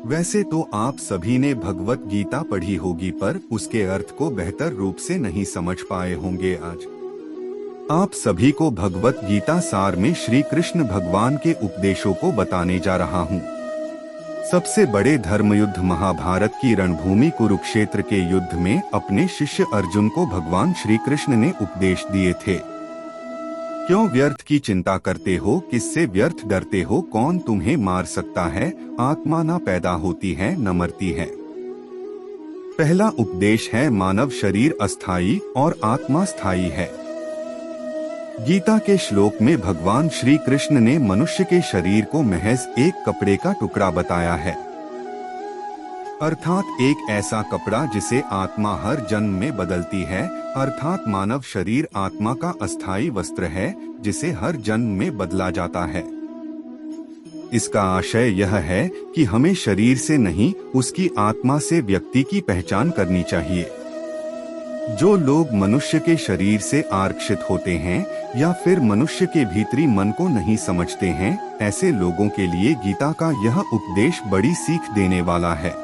वैसे तो आप सभी ने भगवत गीता पढ़ी होगी, पर उसके अर्थ को बेहतर रूप से नहीं समझ पाए होंगे। आज आप सभी को भगवत गीता सार में श्री कृष्ण भगवान के उपदेशों को बताने जा रहा हूँ। सबसे बड़े धर्मयुद्ध महाभारत की रणभूमि कुरुक्षेत्र के युद्ध में अपने शिष्य अर्जुन को भगवान श्री कृष्ण ने उपदेश दिए थे। क्यों व्यर्थ की चिंता करते हो, किससे व्यर्थ डरते हो, कौन तुम्हें मार सकता है? आत्मा न पैदा होती है न मरती है। पहला उपदेश है मानव शरीर अस्थाई और आत्मा स्थायी है। गीता के श्लोक में भगवान श्री कृष्ण ने मनुष्य के शरीर को महज एक कपड़े का टुकड़ा बताया है, अर्थात एक ऐसा कपड़ा जिसे आत्मा हर जन्म में बदलती है। अर्थात मानव शरीर आत्मा का अस्थायी वस्त्र है जिसे हर जन्म में बदला जाता है। इसका आशय यह है कि हमें शरीर से नहीं, उसकी आत्मा से व्यक्ति की पहचान करनी चाहिए। जो लोग मनुष्य के शरीर से आरक्षित होते हैं या फिर मनुष्य के भीतरी मन को नहीं समझते हैं, ऐसे लोगों के लिए गीता का यह उपदेश बड़ी सीख देने वाला है।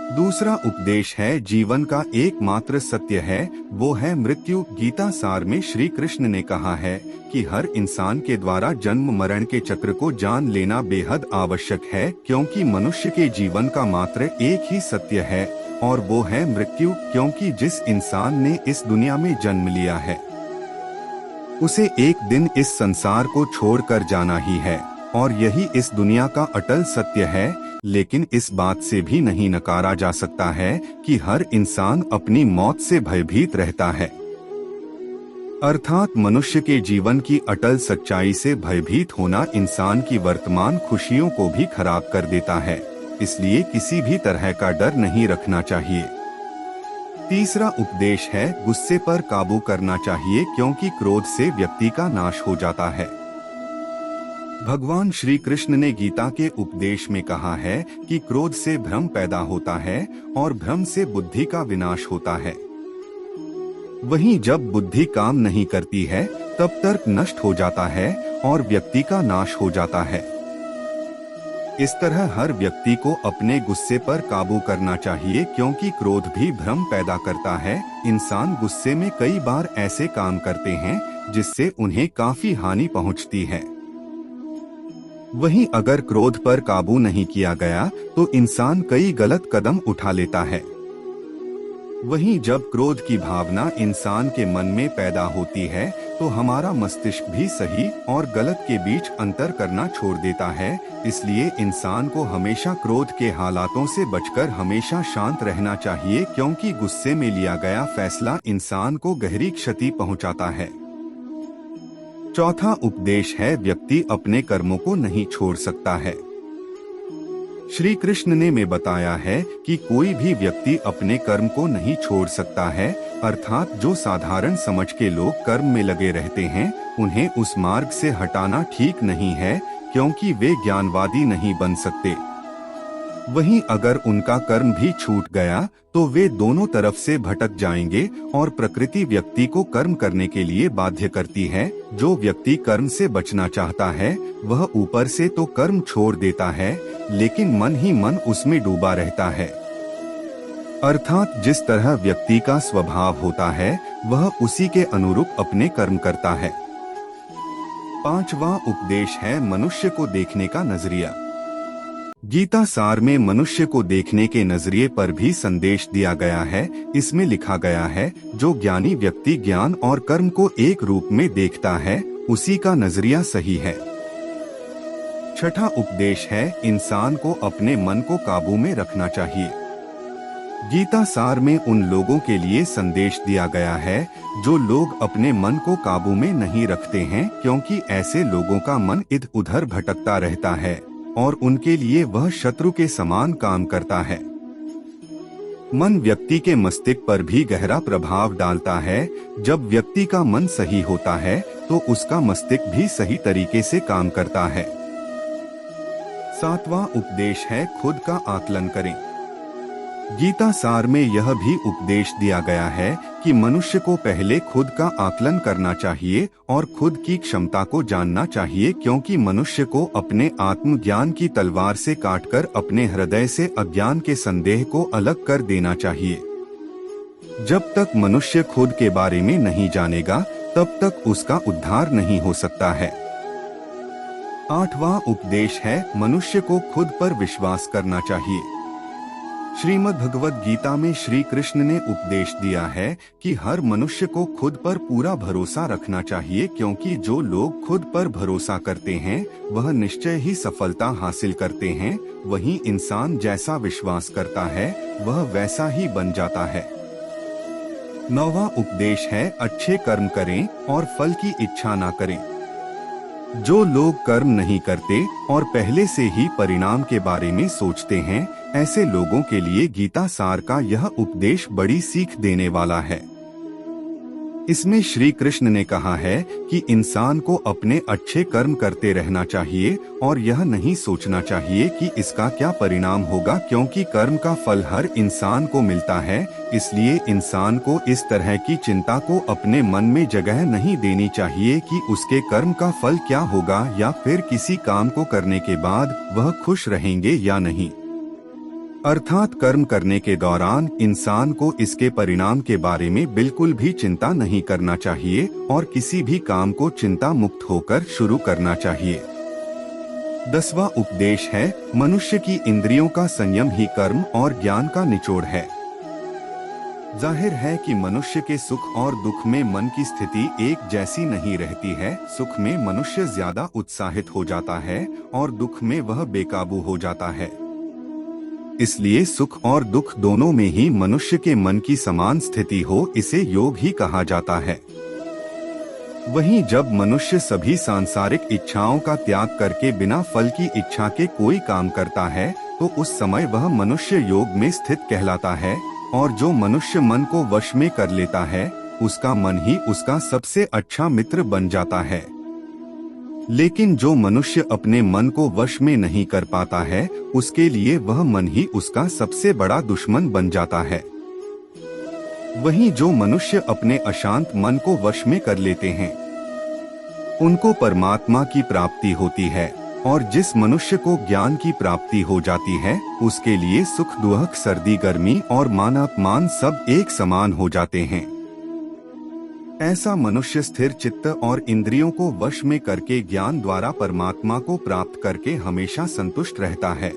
दूसरा उपदेश है जीवन का एकमात्र सत्य है, वो है मृत्यु। गीता सार में श्री कृष्ण ने कहा है कि हर इंसान के द्वारा जन्म मरण के चक्र को जान लेना बेहद आवश्यक है, क्योंकि मनुष्य के जीवन का मात्र एक ही सत्य है और वो है मृत्यु। क्योंकि जिस इंसान ने इस दुनिया में जन्म लिया है उसे एक दिन इस संसार को छोड़कर जाना ही है और यही इस दुनिया का अटल सत्य है। लेकिन इस बात से भी नहीं नकारा जा सकता है कि हर इंसान अपनी मौत से भयभीत रहता है। अर्थात मनुष्य के जीवन की अटल सच्चाई से भयभीत होना इंसान की वर्तमान खुशियों को भी खराब कर देता है। इसलिए किसी भी तरह का डर नहीं रखना चाहिए। तीसरा उपदेश है गुस्से पर काबू करना चाहिए, क्योंकि क्रोध से व्यक्ति का नाश हो जाता है। भगवान श्री कृष्ण ने गीता के उपदेश में कहा है कि क्रोध से भ्रम पैदा होता है और भ्रम से बुद्धि का विनाश होता है। वहीं जब बुद्धि काम नहीं करती है तब तर्क नष्ट हो जाता है और व्यक्ति का नाश हो जाता है। इस तरह हर व्यक्ति को अपने गुस्से पर काबू करना चाहिए, क्योंकि क्रोध भी भ्रम पैदा करता है। इंसान गुस्से में कई बार ऐसे काम करते हैं जिससे उन्हें काफी हानि पहुंचती है। वहीं अगर क्रोध पर काबू नहीं किया गया तो इंसान कई गलत कदम उठा लेता है। वहीं जब क्रोध की भावना इंसान के मन में पैदा होती है तो हमारा मस्तिष्क भी सही और गलत के बीच अंतर करना छोड़ देता है। इसलिए इंसान को हमेशा क्रोध के हालातों से बचकर हमेशा शांत रहना चाहिए, क्योंकि गुस्से में लिया गया फैसला इंसान को गहरी क्षति पहुंचाता है। चौथा उपदेश है व्यक्ति अपने कर्मों को नहीं छोड़ सकता है। श्री कृष्ण ने में बताया है कि कोई भी व्यक्ति अपने कर्म को नहीं छोड़ सकता है। अर्थात जो साधारण समझ के लोग कर्म में लगे रहते हैं उन्हें उस मार्ग से हटाना ठीक नहीं है, क्योंकि वे ज्ञानवादी नहीं बन सकते। वहीं अगर उनका कर्म भी छूट गया तो वे दोनों तरफ से भटक जाएंगे और प्रकृति व्यक्ति को कर्म करने के लिए बाध्य करती है। जो व्यक्ति कर्म से बचना चाहता है वह ऊपर से तो कर्म छोड़ देता है, लेकिन मन ही मन उसमें डूबा रहता है। अर्थात जिस तरह व्यक्ति का स्वभाव होता है वह उसी के अनुरूप अपने कर्म करता है। पांचवा उपदेश है मनुष्य को देखने का नजरिया। गीता सार में मनुष्य को देखने के नजरिए पर भी संदेश दिया गया है। इसमें लिखा गया है जो ज्ञानी व्यक्ति ज्ञान और कर्म को एक रूप में देखता है उसी का नजरिया सही है। छठा उपदेश है इंसान को अपने मन को काबू में रखना चाहिए। गीता सार में उन लोगों के लिए संदेश दिया गया है जो लोग अपने मन को काबू में नहीं रखते हैं, क्योंकि ऐसे लोगों का मन इधर उधर भटकता रहता है और उनके लिए वह शत्रु के समान काम करता है। मन व्यक्ति के मस्तिष्क पर भी गहरा प्रभाव डालता है। जब व्यक्ति का मन सही होता है तो उसका मस्तिष्क भी सही तरीके से काम करता है। सातवां उपदेश है खुद का आकलन करें। गीता सार में यह भी उपदेश दिया गया है कि मनुष्य को पहले खुद का आकलन करना चाहिए और खुद की क्षमता को जानना चाहिए, क्योंकि मनुष्य को अपने आत्मज्ञान की तलवार से काटकर अपने हृदय से अज्ञान के संदेह को अलग कर देना चाहिए। जब तक मनुष्य खुद के बारे में नहीं जानेगा तब तक उसका उद्धार नहीं हो सकता है। 8वां उपदेश है मनुष्य को खुद पर विश्वास करना चाहिए। श्रीमद् भगवद गीता में श्री कृष्ण ने उपदेश दिया है कि हर मनुष्य को खुद पर पूरा भरोसा रखना चाहिए, क्योंकि जो लोग खुद पर भरोसा करते हैं वह निश्चय ही सफलता हासिल करते हैं। वहीं इंसान जैसा विश्वास करता है वह वैसा ही बन जाता है। 9वां उपदेश है अच्छे कर्म करें और फल की इच्छा ना करें। जो लोग कर्म नहीं करते और पहले से ही परिणाम के बारे में सोचते हैं, ऐसे लोगों के लिए गीता सार का यह उपदेश बड़ी सीख देने वाला है। इसमें श्री कृष्ण ने कहा है कि इंसान को अपने अच्छे कर्म करते रहना चाहिए और यह नहीं सोचना चाहिए कि इसका क्या परिणाम होगा, क्योंकि कर्म का फल हर इंसान को मिलता है। इसलिए इंसान को इस तरह की चिंता को अपने मन में जगह नहीं देनी चाहिए कि उसके कर्म का फल क्या होगा या फिर किसी काम को करने के बाद वह खुश रहेंगे या नहीं। अर्थात कर्म करने के दौरान इंसान को इसके परिणाम के बारे में बिल्कुल भी चिंता नहीं करना चाहिए और किसी भी काम को चिंता मुक्त होकर शुरू करना चाहिए। 10वां उपदेश है मनुष्य की इंद्रियों का संयम ही कर्म और ज्ञान का निचोड़ है। जाहिर है कि मनुष्य के सुख और दुख में मन की स्थिति एक जैसी नहीं रहती है। सुख में मनुष्य ज्यादा उत्साहित हो जाता है और दुख में वह बेकाबू हो जाता है। इसलिए सुख और दुख दोनों में ही मनुष्य के मन की समान स्थिति हो, इसे योग ही कहा जाता है। वहीं जब मनुष्य सभी सांसारिक इच्छाओं का त्याग करके बिना फल की इच्छा के कोई काम करता है तो उस समय वह मनुष्य योग में स्थित कहलाता है। और जो मनुष्य मन को वश में कर लेता है उसका मन ही उसका सबसे अच्छा मित्र बन जाता है। लेकिन जो मनुष्य अपने मन को वश में नहीं कर पाता है उसके लिए वह मन ही उसका सबसे बड़ा दुश्मन बन जाता है। वहीं जो मनुष्य अपने अशांत मन को वश में कर लेते हैं उनको परमात्मा की प्राप्ति होती है, और जिस मनुष्य को ज्ञान की प्राप्ति हो जाती है उसके लिए सुख दुख सर्दी गर्मी और मान अपमान सब एक समान हो जाते हैं। ऐसा मनुष्य स्थिर चित्त और इंद्रियों को वश में करके ज्ञान द्वारा परमात्मा को प्राप्त करके हमेशा संतुष्ट रहता है।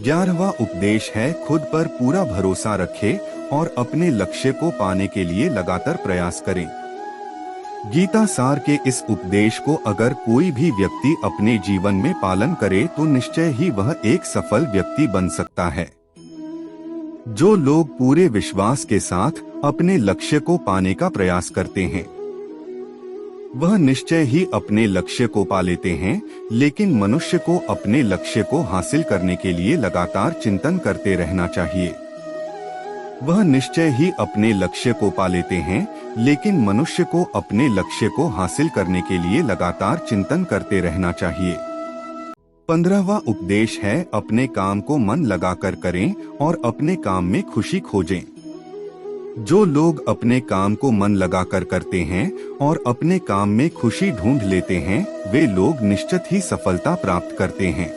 11वां उपदेश है खुद पर पूरा भरोसा रखें और अपने लक्ष्य को पाने के लिए लगातार प्रयास करें। गीता सार के इस उपदेश को अगर कोई भी व्यक्ति अपने जीवन में पालन करे तो निश्चय ही वह एक सफल व्यक्ति बन सकता है। जो लोग पूरे विश्वास के साथ अपने लक्ष्य को पाने का प्रयास करते हैं वह निश्चय ही अपने लक्ष्य को पा लेते हैं। लेकिन मनुष्य को अपने लक्ष्य को हासिल करने के लिए लगातार चिंतन करते रहना चाहिए। वह निश्चय ही अपने लक्ष्य को पा लेते हैं, लेकिन मनुष्य को अपने लक्ष्य को हासिल करने के लिए लगातार चिंतन करते रहना चाहिए। 15वां उपदेश है अपने काम को मन लगाकर करें और अपने काम में खुशी खोजें। जो लोग अपने काम को मन लगाकर करते हैं और अपने काम में खुशी ढूंढ लेते हैं वे लोग निश्चित ही सफलता प्राप्त करते हैं।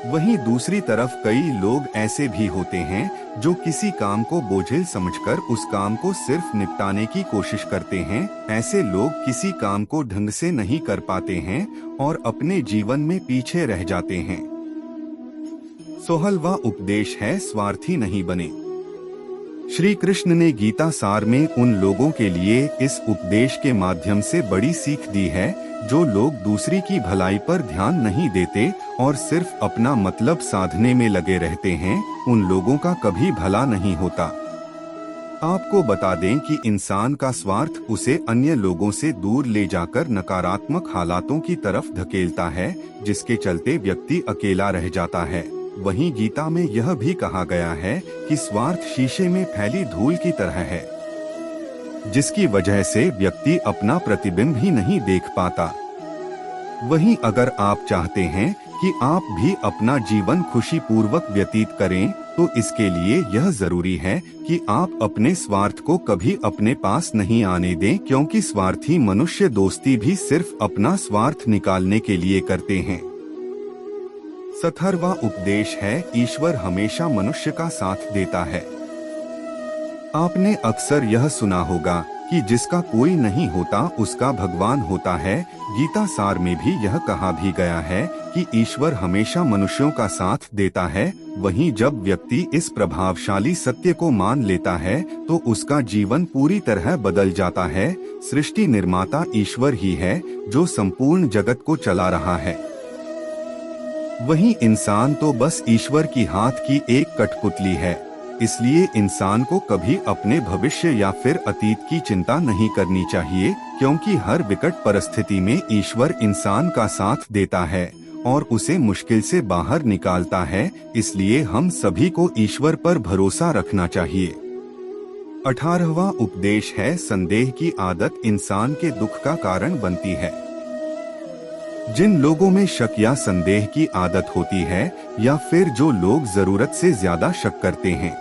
वहीं दूसरी तरफ कई लोग ऐसे भी होते हैं जो किसी काम को बोझिल समझकर उस काम को सिर्फ निपटाने की कोशिश करते हैं। ऐसे लोग किसी काम को ढंग से नहीं कर पाते हैं और अपने जीवन में पीछे रह जाते हैं। 16वां उपदेश है स्वार्थी नहीं बने। श्री कृष्ण ने गीता सार में उन लोगों के लिए इस उपदेश के माध्यम से बड़ी सीख दी है जो लोग दूसरी की भलाई पर ध्यान नहीं देते और सिर्फ अपना मतलब साधने में लगे रहते हैं। उन लोगों का कभी भला नहीं होता। आपको बता दें कि इंसान का स्वार्थ उसे अन्य लोगों से दूर ले जाकर नकारात्मक हालातों की तरफ धकेलता है, जिसके चलते व्यक्ति अकेला रह जाता है। वहीं गीता में यह भी कहा गया है कि स्वार्थ शीशे में फैली धूल की तरह है, जिसकी वजह से व्यक्ति अपना प्रतिबिंब ही नहीं देख पाता। वहीं अगर आप चाहते हैं कि आप भी अपना जीवन खुशी पूर्वक व्यतीत करें, तो इसके लिए यह जरूरी है कि आप अपने स्वार्थ को कभी अपने पास नहीं आने दें, क्योंकि स्वार्थी मनुष्य दोस्ती भी सिर्फ अपना स्वार्थ निकालने के लिए करते हैं। 17वां उपदेश है, ईश्वर हमेशा मनुष्य का साथ देता है। आपने अक्सर यह सुना होगा कि जिसका कोई नहीं होता उसका भगवान होता है। गीता सार में भी यह कहा भी गया है कि ईश्वर हमेशा मनुष्यों का साथ देता है। वहीं जब व्यक्ति इस प्रभावशाली सत्य को मान लेता है तो उसका जीवन पूरी तरह बदल जाता है। सृष्टि निर्माता ईश्वर ही है जो संपूर्ण जगत को चला रहा है। वहीं इंसान तो बस ईश्वर की हाथ की एक कठपुतली है। इसलिए इंसान को कभी अपने भविष्य या फिर अतीत की चिंता नहीं करनी चाहिए, क्योंकि हर विकट परिस्थिति में ईश्वर इंसान का साथ देता है और उसे मुश्किल से बाहर निकालता है। इसलिए हम सभी को ईश्वर पर भरोसा रखना चाहिए। 18वां उपदेश है, संदेह की आदत इंसान के दुख का कारण बनती है। जिन लोगों में शक या संदेह की आदत होती है या फिर जो लोग जरूरत से ज्यादा शक करते हैं,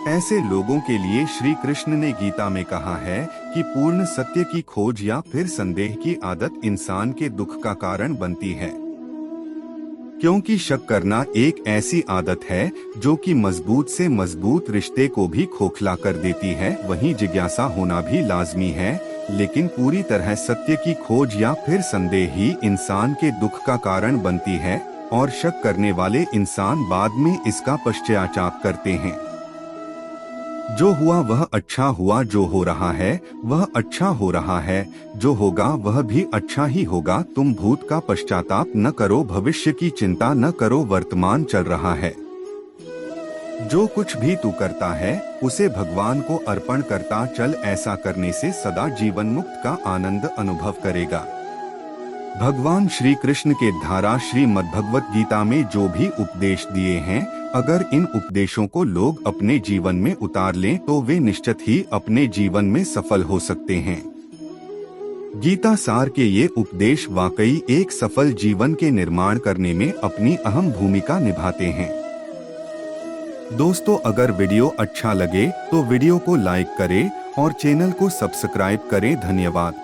ऐसे लोगों के लिए श्री कृष्ण ने गीता में कहा है कि पूर्ण सत्य की खोज या फिर संदेह की आदत इंसान के दुख का कारण बनती है। क्योंकि शक करना एक ऐसी आदत है जो कि मजबूत से मजबूत रिश्ते को भी खोखला कर देती है। वहीं जिज्ञासा होना भी लाजमी है, लेकिन पूरी तरह सत्य की खोज या फिर संदेह ही इंसान के दुख का कारण बनती है और शक करने वाले इंसान बाद में इसका पश्चाताप करते हैं। जो हुआ वह अच्छा हुआ, जो हो रहा है वह अच्छा हो रहा है, जो होगा वह भी अच्छा ही होगा। तुम भूत का पश्चाताप न करो, भविष्य की चिंता न करो, वर्तमान चल रहा है। जो कुछ भी तू करता है उसे भगवान को अर्पण करता चल। ऐसा करने से सदा जीवन मुक्त का आनंद अनुभव करेगा। भगवान श्री कृष्ण के द्वारा श्रीमद् भगवत गीता में जो भी उपदेश दिए हैं, अगर इन उपदेशों को लोग अपने जीवन में उतार लें तो वे निश्चित ही अपने जीवन में सफल हो सकते हैं। गीता सार के ये उपदेश वाकई एक सफल जीवन के निर्माण करने में अपनी अहम भूमिका निभाते हैं। दोस्तों, अगर वीडियो अच्छा लगे तो वीडियो को लाइक करें और चैनल को सब्सक्राइब करें। धन्यवाद।